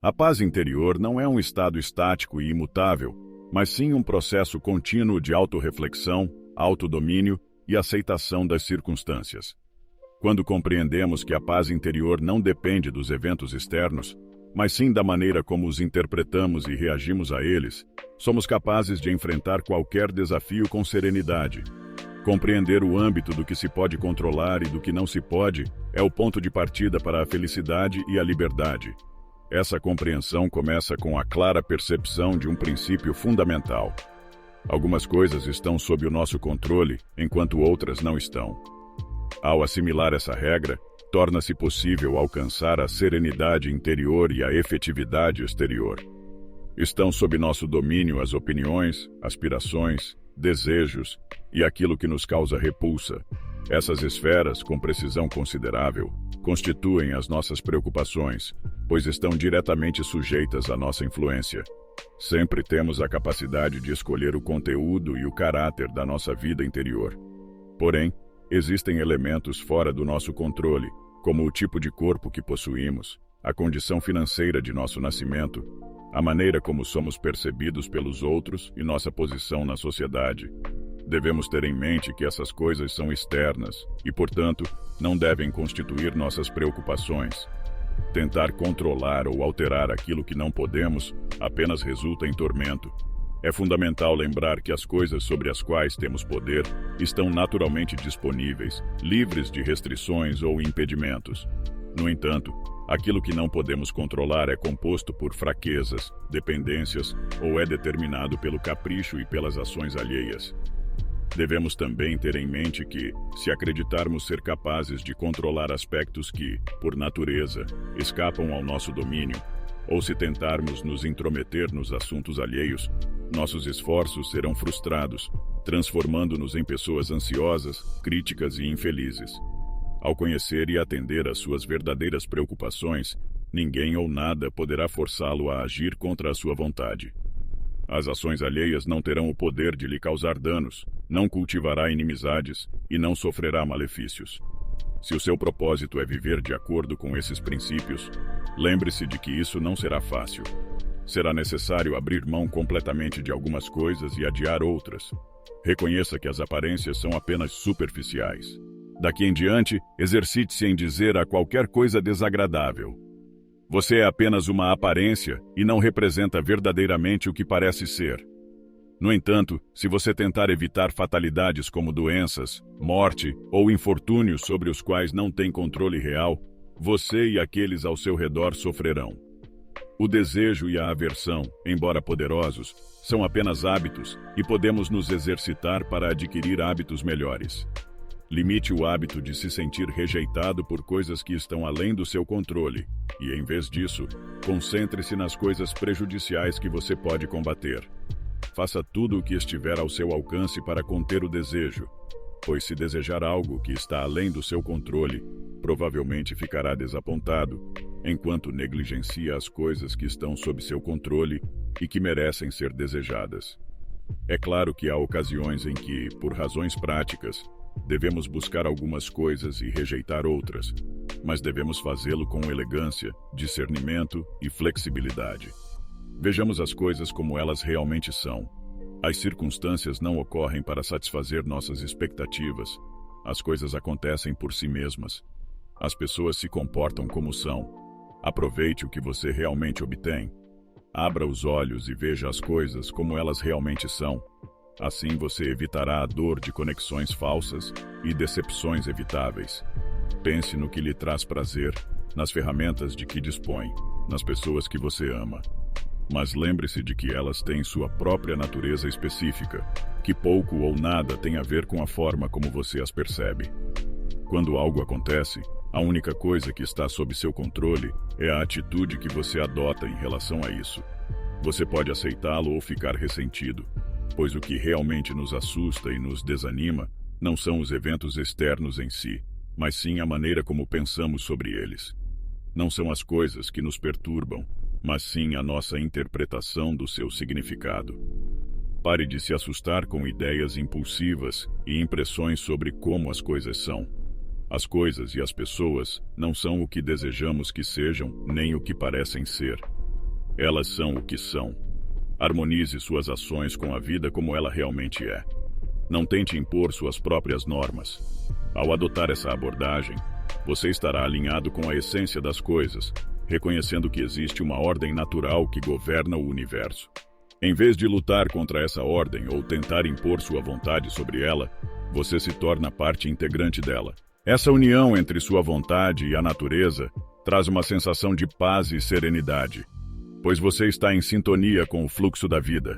A paz interior não é um estado estático e imutável, mas sim um processo contínuo de autorreflexão, autodomínio e aceitação das circunstâncias. Quando compreendemos que a paz interior não depende dos eventos externos, mas sim da maneira como os interpretamos e reagimos a eles, somos capazes de enfrentar qualquer desafio com serenidade. Compreender o âmbito do que se pode controlar e do que não se pode é o ponto de partida para a felicidade e a liberdade. Essa compreensão começa com a clara percepção de um princípio fundamental. Algumas coisas estão sob o nosso controle, enquanto outras não estão. Ao assimilar essa regra, torna-se possível alcançar a serenidade interior e a efetividade exterior. Estão sob nosso domínio as opiniões, aspirações, desejos e aquilo que nos causa repulsa. Essas esferas, com precisão considerável, constituem as nossas preocupações, pois estão diretamente sujeitas à nossa influência. Sempre temos a capacidade de escolher o conteúdo e o caráter da nossa vida interior. Porém, existem elementos fora do nosso controle, como o tipo de corpo que possuímos, a condição financeira de nosso nascimento, a maneira como somos percebidos pelos outros e nossa posição na sociedade. Devemos ter em mente que essas coisas são externas e, portanto, não devem constituir nossas preocupações. Tentar controlar ou alterar aquilo que não podemos apenas resulta em tormento. É fundamental lembrar que as coisas sobre as quais temos poder estão naturalmente disponíveis, livres de restrições ou impedimentos. No entanto, aquilo que não podemos controlar é composto por fraquezas, dependências ou é determinado pelo capricho e pelas ações alheias. Devemos também ter em mente que, se acreditarmos ser capazes de controlar aspectos que, por natureza, escapam ao nosso domínio, ou se tentarmos nos intrometer nos assuntos alheios, nossos esforços serão frustrados, transformando-nos em pessoas ansiosas, críticas e infelizes. Ao conhecer e atender às suas verdadeiras preocupações, ninguém ou nada poderá forçá-lo a agir contra a sua vontade. As ações alheias não terão o poder de lhe causar danos, não cultivará inimizades e não sofrerá malefícios. Se o seu propósito é viver de acordo com esses princípios, lembre-se de que isso não será fácil. Será necessário abrir mão completamente de algumas coisas e adiar outras. Reconheça que as aparências são apenas superficiais. Daqui em diante, exercite-se em dizer a qualquer coisa desagradável: você é apenas uma aparência e não representa verdadeiramente o que parece ser. No entanto, se você tentar evitar fatalidades como doenças, morte ou infortúnios sobre os quais não tem controle real, você e aqueles ao seu redor sofrerão. O desejo e a aversão, embora poderosos, são apenas hábitos e podemos nos exercitar para adquirir hábitos melhores. Limite o hábito de se sentir rejeitado por coisas que estão além do seu controle e, em vez disso, concentre-se nas coisas prejudiciais que você pode combater. Faça tudo o que estiver ao seu alcance para conter o desejo, pois se desejar algo que está além do seu controle, provavelmente ficará desapontado, enquanto negligencia as coisas que estão sob seu controle e que merecem ser desejadas. É claro que há ocasiões em que, por razões práticas, devemos buscar algumas coisas e rejeitar outras, mas devemos fazê-lo com elegância, discernimento e flexibilidade. Vejamos as coisas como elas realmente são. As circunstâncias não ocorrem para satisfazer nossas expectativas. As coisas acontecem por si mesmas. As pessoas se comportam como são. Aproveite o que você realmente obtém. Abra os olhos e veja as coisas como elas realmente são. Assim você evitará a dor de conexões falsas e decepções evitáveis. Pense no que lhe traz prazer, nas ferramentas de que dispõe, nas pessoas que você ama. Mas lembre-se de que elas têm sua própria natureza específica, que pouco ou nada tem a ver com a forma como você as percebe. Quando algo acontece, a única coisa que está sob seu controle é a atitude que você adota em relação a isso. Você pode aceitá-lo ou ficar ressentido, pois o que realmente nos assusta e nos desanima não são os eventos externos em si, mas sim a maneira como pensamos sobre eles. Não são as coisas que nos perturbam, mas sim a nossa interpretação do seu significado. Pare de se assustar com ideias impulsivas e impressões sobre como as coisas são. As coisas e as pessoas não são o que desejamos que sejam, nem o que parecem ser. Elas são o que são. Harmonize suas ações com a vida como ela realmente é. Não tente impor suas próprias normas. Ao adotar essa abordagem, você estará alinhado com a essência das coisas, reconhecendo que existe uma ordem natural que governa o universo. Em vez de lutar contra essa ordem ou tentar impor sua vontade sobre ela, você se torna parte integrante dela. Essa união entre sua vontade e a natureza traz uma sensação de paz e serenidade, pois você está em sintonia com o fluxo da vida.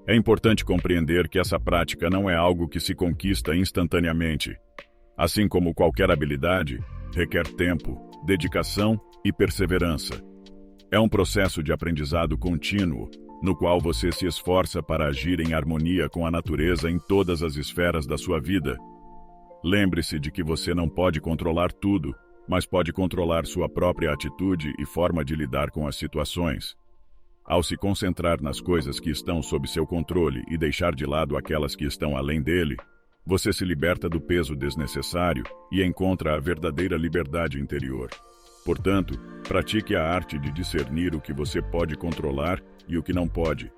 É importante compreender que essa prática não é algo que se conquista instantaneamente. Assim como qualquer habilidade, requer tempo, dedicação e perseverança. É um processo de aprendizado contínuo, no qual você se esforça para agir em harmonia com a natureza em todas as esferas da sua vida. Lembre-se de que você não pode controlar tudo, mas pode controlar sua própria atitude e forma de lidar com as situações. Ao se concentrar nas coisas que estão sob seu controle e deixar de lado aquelas que estão além dele, você se liberta do peso desnecessário e encontra a verdadeira liberdade interior. Portanto, pratique a arte de discernir o que você pode controlar e o que não pode.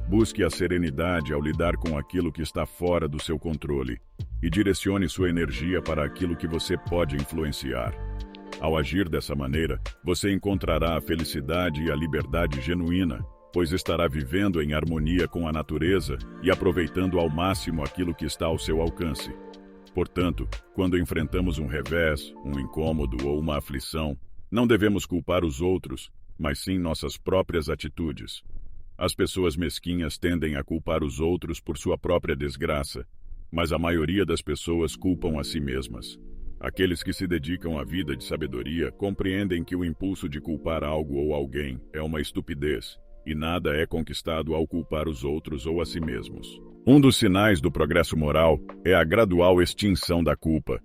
Busque a serenidade ao lidar com aquilo que está fora do seu controle e direcione sua energia para aquilo que você pode influenciar. Ao agir dessa maneira, você encontrará a felicidade e a liberdade genuína, pois estará vivendo em harmonia com a natureza e aproveitando ao máximo aquilo que está ao seu alcance. Portanto, quando enfrentamos um revés, um incômodo ou uma aflição, não devemos culpar os outros, mas sim nossas próprias atitudes. As pessoas mesquinhas tendem a culpar os outros por sua própria desgraça, mas a maioria das pessoas culpam a si mesmas. Aqueles que se dedicam à vida de sabedoria compreendem que o impulso de culpar algo ou alguém é uma estupidez, e nada é conquistado ao culpar os outros ou a si mesmos. Um dos sinais do progresso moral é a gradual extinção da culpa.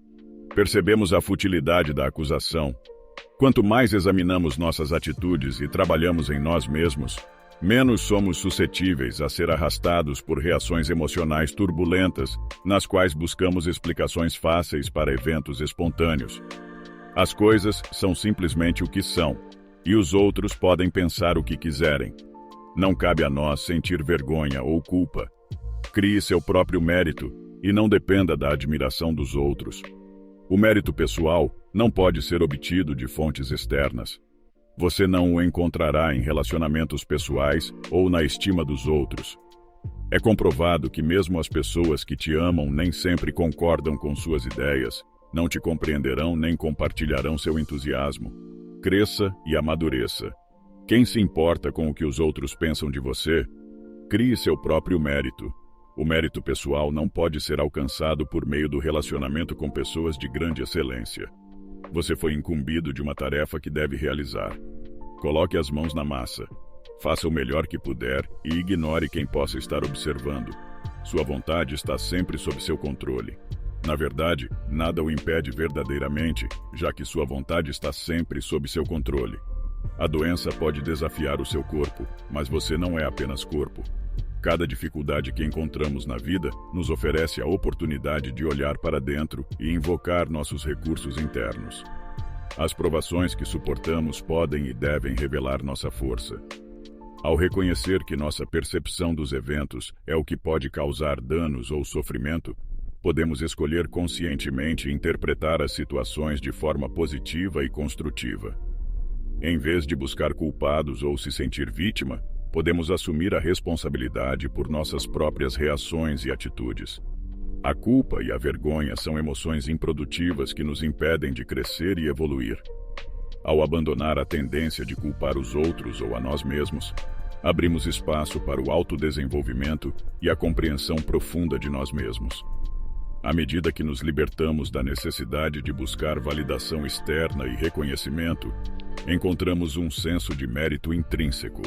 Percebemos a futilidade da acusação. Quanto mais examinamos nossas atitudes e trabalhamos em nós mesmos, menos somos suscetíveis a ser arrastados por reações emocionais turbulentas, nas quais buscamos explicações fáceis para eventos espontâneos. As coisas são simplesmente o que são, e os outros podem pensar o que quiserem. Não cabe a nós sentir vergonha ou culpa. Crie seu próprio mérito e não dependa da admiração dos outros. O mérito pessoal não pode ser obtido de fontes externas. Você não o encontrará em relacionamentos pessoais ou na estima dos outros. É comprovado que mesmo as pessoas que te amam nem sempre concordam com suas ideias, não te compreenderão nem compartilharão seu entusiasmo. Cresça e amadureça. Quem se importa com o que os outros pensam de você? Crie seu próprio mérito. O mérito pessoal não pode ser alcançado por meio do relacionamento com pessoas de grande excelência. Você foi incumbido de uma tarefa que deve realizar. Coloque as mãos na massa. Faça o melhor que puder e ignore quem possa estar observando. Sua vontade está sempre sob seu controle. Na verdade, nada o impede verdadeiramente, já que sua vontade está sempre sob seu controle. A doença pode desafiar o seu corpo, mas você não é apenas corpo. Cada dificuldade que encontramos na vida nos oferece a oportunidade de olhar para dentro e invocar nossos recursos internos. As provações que suportamos podem e devem revelar nossa força. Ao reconhecer que nossa percepção dos eventos é o que pode causar danos ou sofrimento, podemos escolher conscientemente interpretar as situações de forma positiva e construtiva. Em vez de buscar culpados ou se sentir vítima, podemos assumir a responsabilidade por nossas próprias reações e atitudes. A culpa e a vergonha são emoções improdutivas que nos impedem de crescer e evoluir. Ao abandonar a tendência de culpar os outros ou a nós mesmos, abrimos espaço para o autodesenvolvimento e a compreensão profunda de nós mesmos. À medida que nos libertamos da necessidade de buscar validação externa e reconhecimento, encontramos um senso de mérito intrínseco.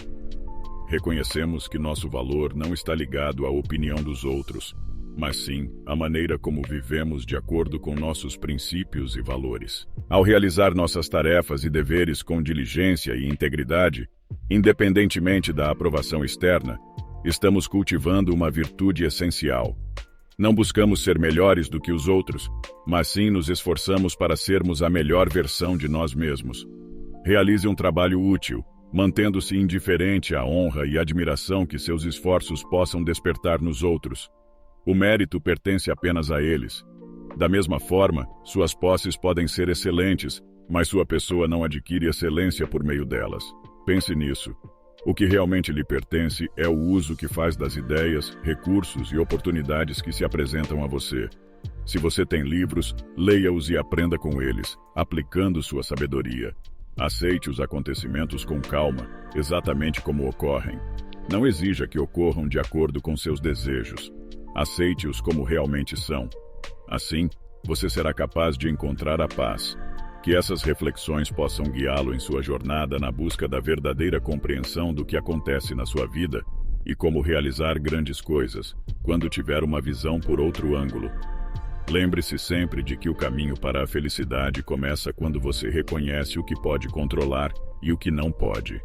Reconhecemos que nosso valor não está ligado à opinião dos outros, mas sim à maneira como vivemos de acordo com nossos princípios e valores. Ao realizar nossas tarefas e deveres com diligência e integridade, independentemente da aprovação externa, estamos cultivando uma virtude essencial. Não buscamos ser melhores do que os outros, mas sim nos esforçamos para sermos a melhor versão de nós mesmos. Realize um trabalho útil, mantendo-se indiferente à honra e admiração que seus esforços possam despertar nos outros. O mérito pertence apenas a eles. Da mesma forma, suas posses podem ser excelentes, mas sua pessoa não adquire excelência por meio delas. Pense nisso. O que realmente lhe pertence é o uso que faz das ideias, recursos e oportunidades que se apresentam a você. Se você tem livros, leia-os e aprenda com eles, aplicando sua sabedoria. Aceite os acontecimentos com calma, exatamente como ocorrem. Não exija que ocorram de acordo com seus desejos. Aceite-os como realmente são. Assim, você será capaz de encontrar a paz. Que essas reflexões possam guiá-lo em sua jornada na busca da verdadeira compreensão do que acontece na sua vida e como realizar grandes coisas, quando tiver uma visão por outro ângulo. Lembre-se sempre de que o caminho para a felicidade começa quando você reconhece o que pode controlar e o que não pode.